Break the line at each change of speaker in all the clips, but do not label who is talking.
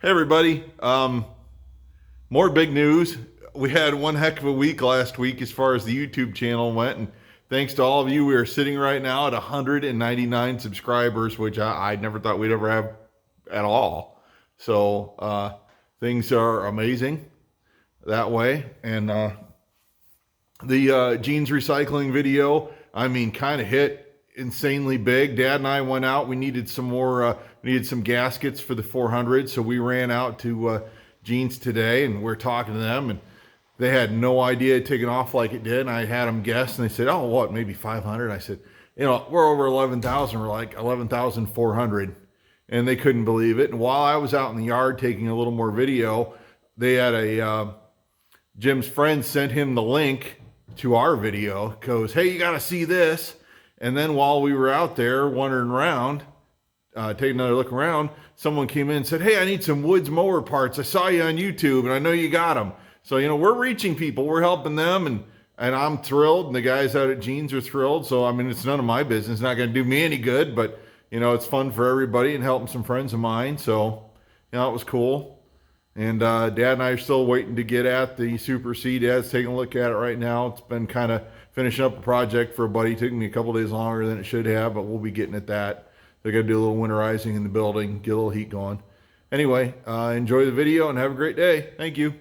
Hey everybody, more big news. We had one heck of a week last week as far as the YouTube channel went, and thanks to all of you, we are sitting right now at 199 subscribers, which I never thought we'd ever have at all. So things are amazing that way. And the jeans recycling video, I mean, kind of hit insanely big. Dad and I went out. We needed some more. We needed some gaskets for the 400, so we ran out to Jeans today, and we're talking to them, and they had no idea it taken off like it did. And I had them guess, and they said, "Oh, what? Maybe 500?" I said, we're over 11,000. We're like 11,400, and they couldn't believe it. And while I was out in the yard taking a little more video, they had a Jim's friend sent him the link to our video. Goes, "Hey, you got to see this." And then while we were out there wandering around, taking another look around, someone came in and said, "Hey, I need some Woods mower parts. I saw you on YouTube and I know you got them." So, we're reaching people, we're helping them, and I'm thrilled. And the guys out at Jeans are thrilled. So, I mean, it's none of my business. It's not going to do me any good, but it's fun for everybody and helping some friends of mine. So, it was cool. And Dad and I are still waiting to get at the Super C. Dad's taking a look at it right now. It's been kind of finishing up a project for a buddy. It took me a couple days longer than it should have, but we'll be getting at that. They're going to do a little winterizing in the building, get a little heat going. Anyway, enjoy the video and have a great day. Thank you.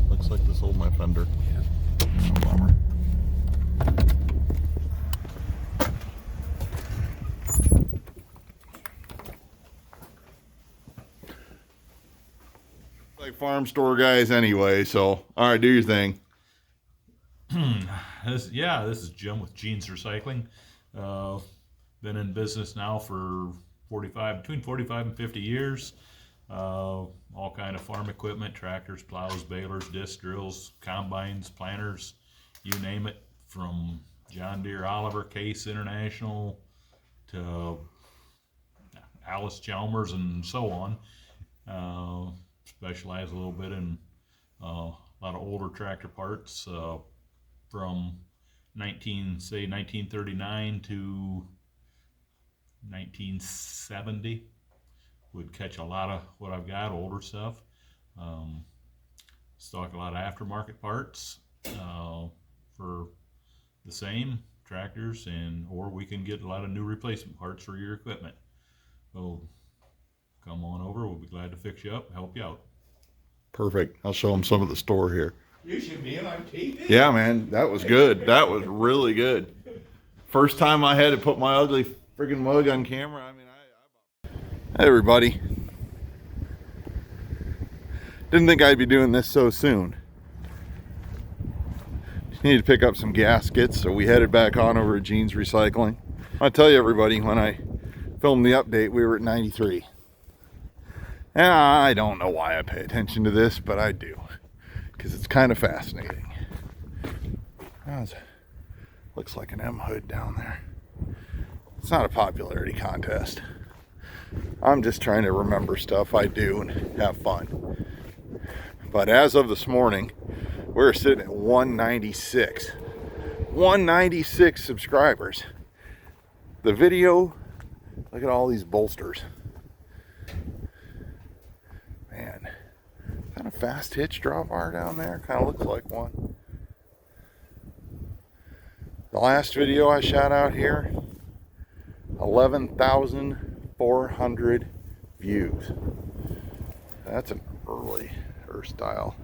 Looks like this sold my fender. Yeah. Oh, bummer. Like farm store guys anyway, so all right, do your thing.
This is Jim with Jeans Recycling. Been in business now for between 45 and 50 years. All kind of farm equipment, tractors, plows, balers, disc drills, combines, planters, you name it, from John Deere, Oliver, Case International to Allis, Chalmers, and so on. Specialize a little bit in a lot of older tractor parts from 1939 to 1970. Would catch a lot of what I've got, older stuff. Stock a lot of aftermarket parts for the same tractors, or we can get a lot of new replacement parts for your equipment. So come on over. We'll be glad to fix you up, help you out.
Perfect. I'll show them some of the store here.
You should be on TV.
Yeah, man, that was good. That was really good. First time I had to put my ugly friggin' mug on camera. I mean, Hey everybody. Didn't think I'd be doing this so soon. Just needed to pick up some gaskets, so we headed back on over to Jeans Recycling. I'll tell you everybody, when I filmed the update, we were at 93. And I don't know why I pay attention to this, but I do, because it's kind of fascinating. Looks like an M hood down there. It's not a popularity contest. I'm just trying to remember stuff I do and have fun. But as of this morning, we're sitting at 196. 196 subscribers. The video, look at all these bolsters. Man, kind of fast hitch drawbar down there. Kind of looks like one. The last video I shot out here, 11,400 views. That's an early or style,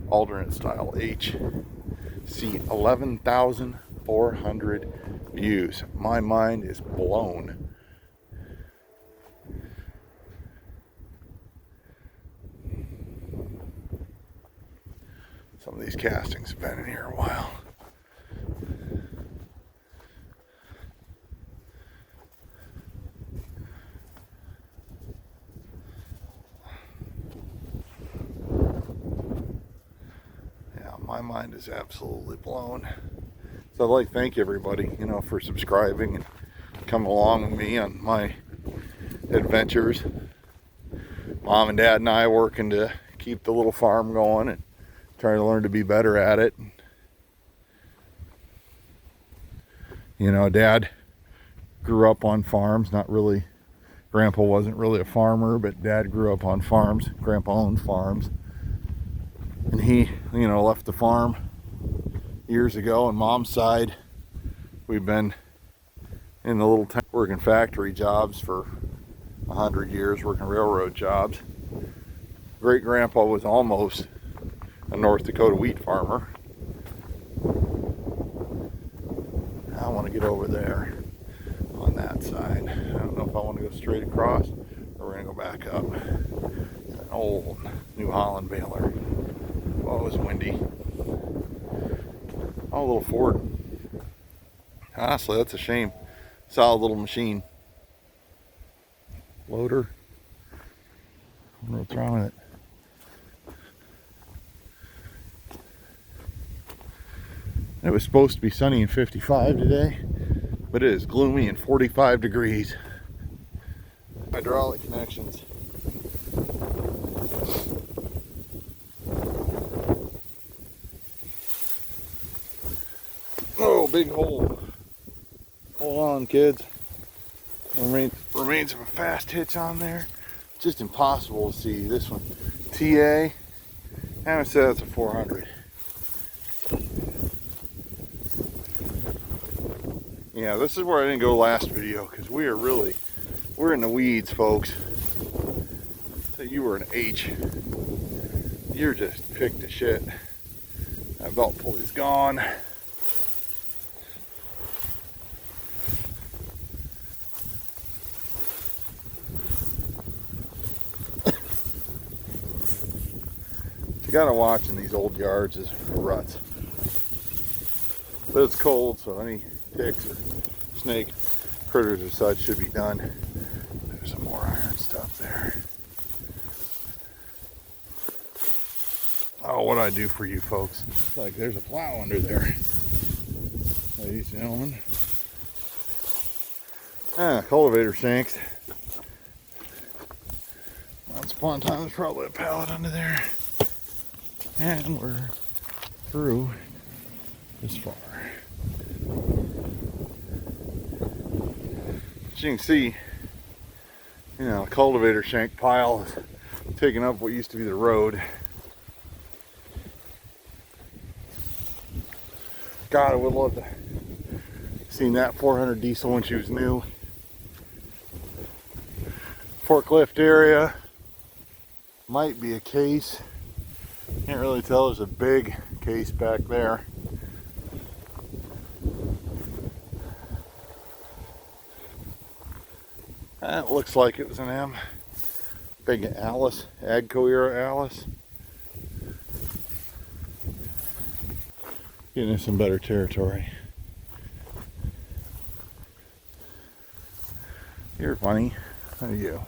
alternate style H. See, 11,400 views. My mind is blown. Some of these castings have been in here a while. Yeah, my mind is absolutely blown. So I'd like to thank everybody, for subscribing and coming along with me on my adventures. Mom and Dad and I working to keep the little farm going and trying to learn to be better at it. Dad grew up on farms, not really. Grandpa wasn't really a farmer, but Dad grew up on farms. Grandpa owned farms. And he, left the farm years ago. On Mom's side, we've been in the little town working factory jobs for 100 years, working railroad jobs. Great grandpa was almost a North Dakota wheat farmer. I want to get over there on that side. I don't know if I want to go straight across or we're going to go back up. An old New Holland baler. Oh, it was windy. Oh, a little Ford. Honestly, that's a shame. Solid little machine. Loader. I wonder what's wrong with it. It was supposed to be sunny and 55 today, but it is gloomy and 45 degrees. Hydraulic connections. Oh, big hole. Hold on, kids. Remains of a fast hitch on there. Just impossible to see this one. TA. I haven't said that's a 400. Yeah, this is where I didn't go last video because we're in the weeds, folks. So you were an H. You're just picked to shit. That belt pulley's gone. You gotta watch in these old yards is ruts. But it's cold, so any ticks or snake critters or such should be done. There's some more iron stuff there. Oh, what I do for you folks. It's like there's a plow under there. Ladies and gentlemen. Cultivator shanks. Once upon a time there's probably a pallet under there. And we're through this far. As you can see, a cultivator shank pile is taking up what used to be the road. God, I would love to have seen that 400 diesel when she was new. Forklift area might be a case. Can't really tell. There's a big case back there. That looks like it was an M. Big Allis, Agco era Allis. Getting in some better territory. You're funny. How are you?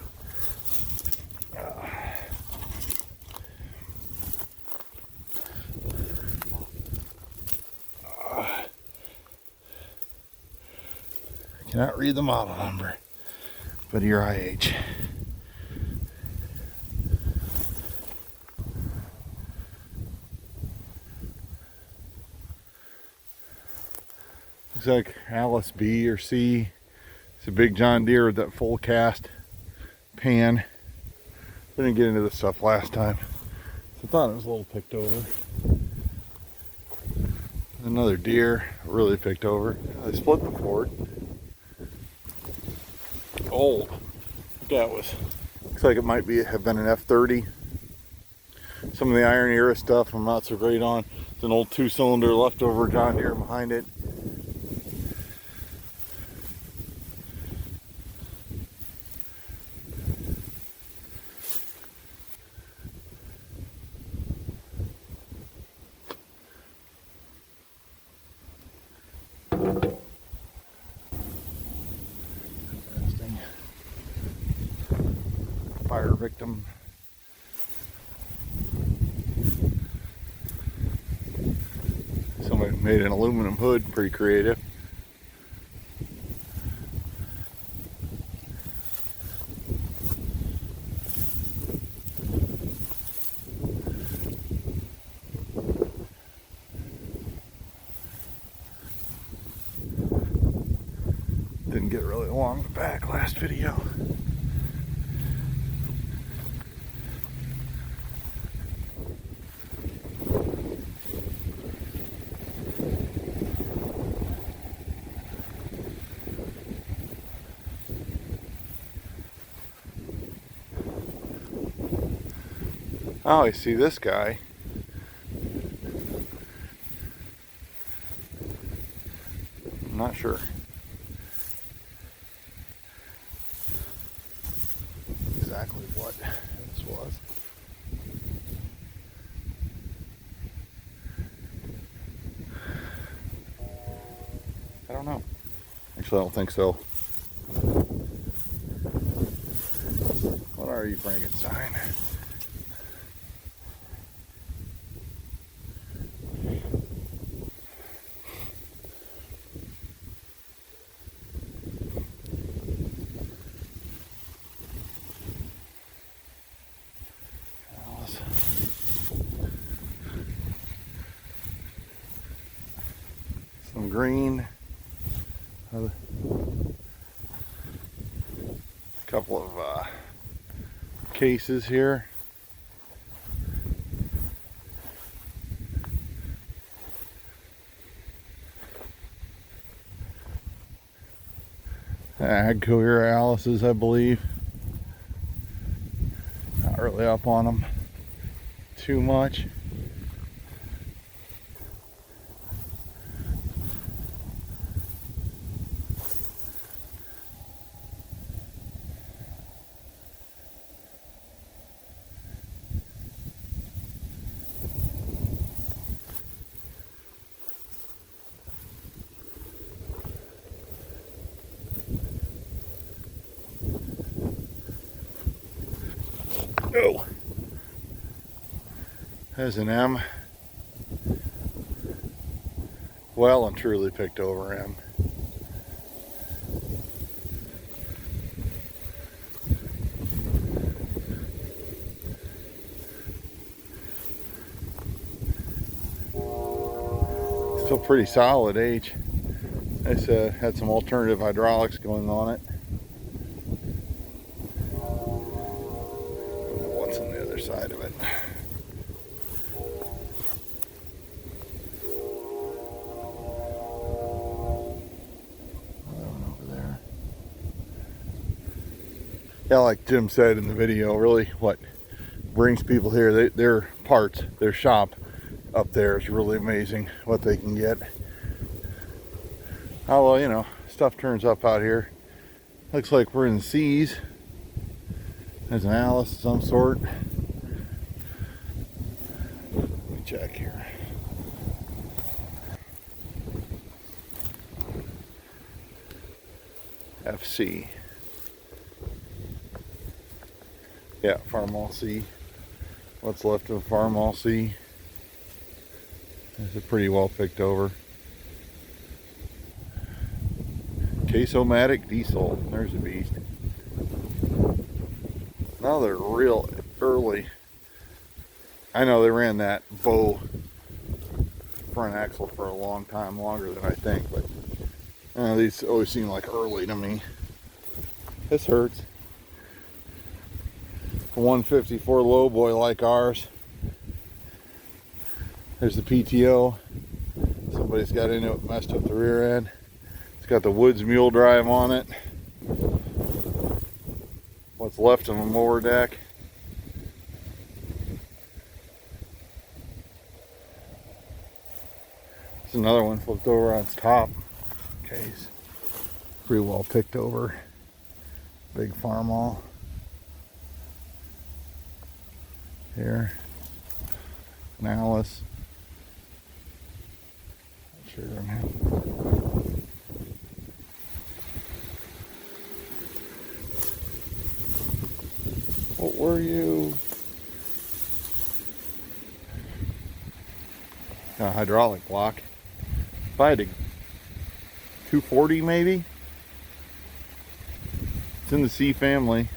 Cannot read the model number, but your IH. Looks like Allis B or C. It's a big John Deere with that full cast pan. We didn't get into this stuff last time, so I thought it was a little picked over. Another Deere, really picked over. They split the Ford. old. That was, looks like it might have been an F30. Some of the iron era stuff I'm not so great on. It's an old 2-cylinder leftover John Deere behind it. Interesting. Fire victim. Somebody made an aluminum hood, pretty creative. Didn't get really along back last video. Oh, I see this guy. I'm not sure. Exactly what this was. I don't know. Actually, I don't think so. What are you, Frankenstein? Allis. Some green. A couple of cases here. Agco here, Allis's, I believe. Not really up on them too much. Oh, there's an M. Well and truly picked over M. Still pretty solid H. It's had some alternative hydraulics going on it. What's on the other side of it? Another one over there. Yeah, like Jim said in the video, really what brings people here, their parts, their shop up there is really amazing what they can get. Oh well, you know, stuff turns up out here. Looks like we're in the seas. There's an Allis of some sort. Let me check here. FC. Yeah, Farmall C. What's left of Farmall C. It's a pretty well picked over. Case-O-Matic diesel. There's a beast. Now they're real early. I know they ran that bow front axle for a long time, longer than I think, but these always seem like early to me. This hurts. A 154 low boy like ours. There's the PTO. Somebody's got into it, messed up the rear end. It's got the Woods mule drive on it. what's left of the mower deck. There's another one flipped over on its top. Okay, it's pretty well picked over. Big Farmall. Here. An Allis. Sure don't have. What were you? A hydraulic block. If I had to 240 maybe. It's in the C family.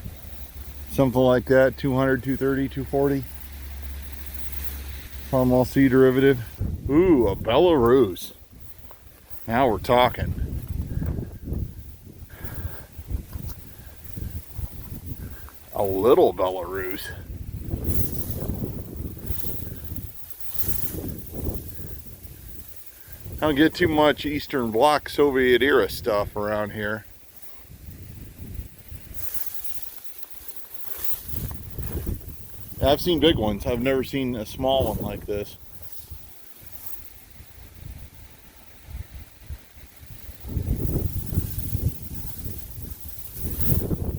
Something like that. 200, 230, 240. Farmall C derivative. Ooh, a Belarus. Now we're talking. A little Belarus. I don't get too much Eastern Bloc Soviet era stuff around here. I've seen big ones. I've never seen a small one like this.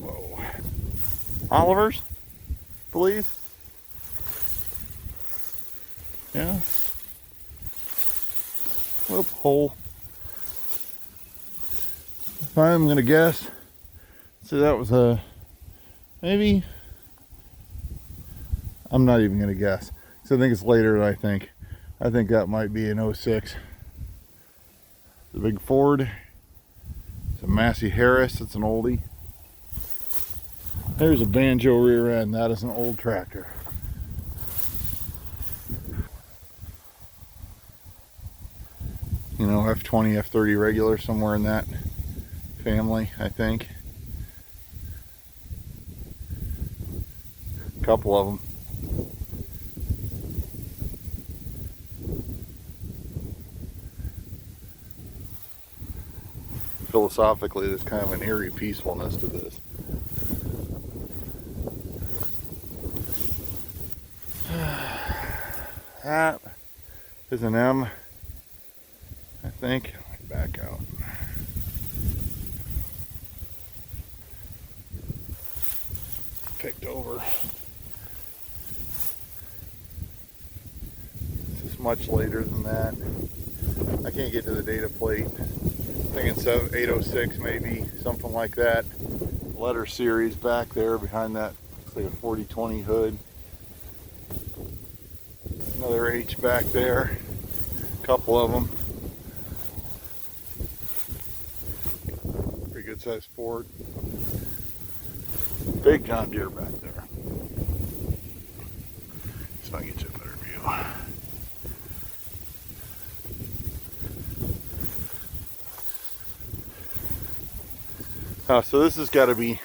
Whoa. Olivers, I believe. Yeah. Whoop, hole. If I'm gonna guess, so that was a maybe. I'm not even gonna guess. So I think it's later than I think. I think that might be an 06. The big Ford. It's a Massey Harris. It's an oldie. There's a banjo rear end. That is an old tractor. You know, F20, F30 regular, somewhere in that family, I think. A couple of them. Philosophically, there's kind of an eerie peacefulness to this. That is an M, I think. Let me back out. Picked over. This is much later than that. I can't get to the data plate. I think it's 806 maybe, something like that. Letter series back there behind that. Looks like a 4020 hood. Another H back there. A couple of them. Pretty good sized Ford. Big John Deere back there. So I can get you a better view. So this has got to be,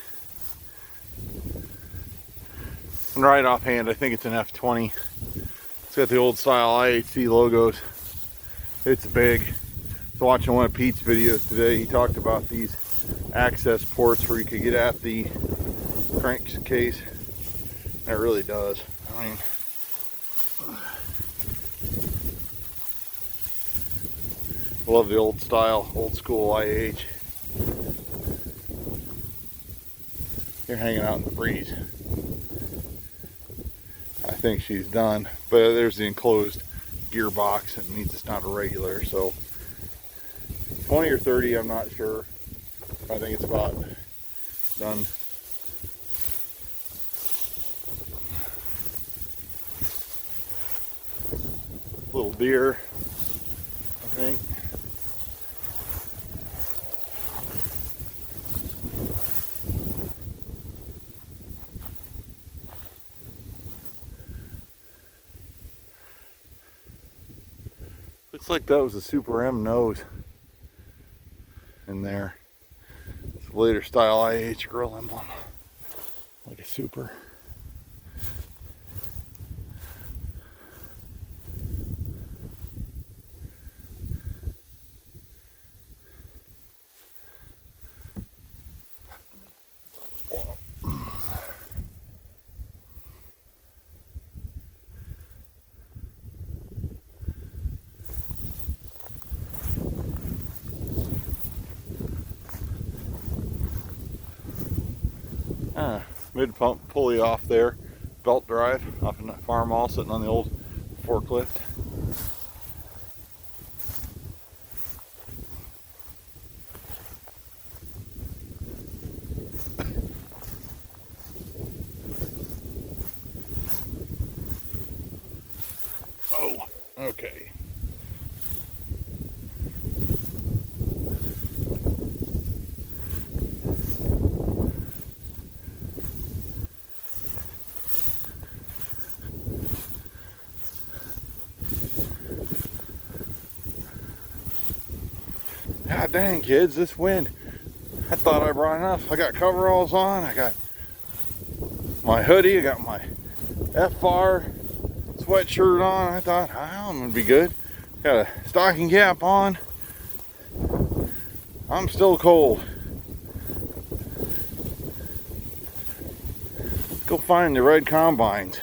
right offhand, I think it's an F20. It's got the old style IHC logos. It's big. I was watching one of Pete's videos today. He talked about these access ports where you could get at the crankcase. And it really does. I mean, love the old style, old school IH. You're hanging out in the breeze. I think she's done, but there's the enclosed gearbox. It means it's not a regular, so 20 or 30, I'm not sure. I think it's about done. Little Deere, I think. Looks like that was a Super M nose in there. It's a later style IH grill emblem. Like a Super. Mid pump pulley off there, belt drive off in that Farmall, sitting on the old forklift. Oh, okay. God dang, kids, this wind. I thought I brought enough. I got coveralls on, I got my hoodie, I got my FR sweatshirt on. I thought, I'm gonna be good. Got a stocking cap on. I'm still cold. Go find the red combines.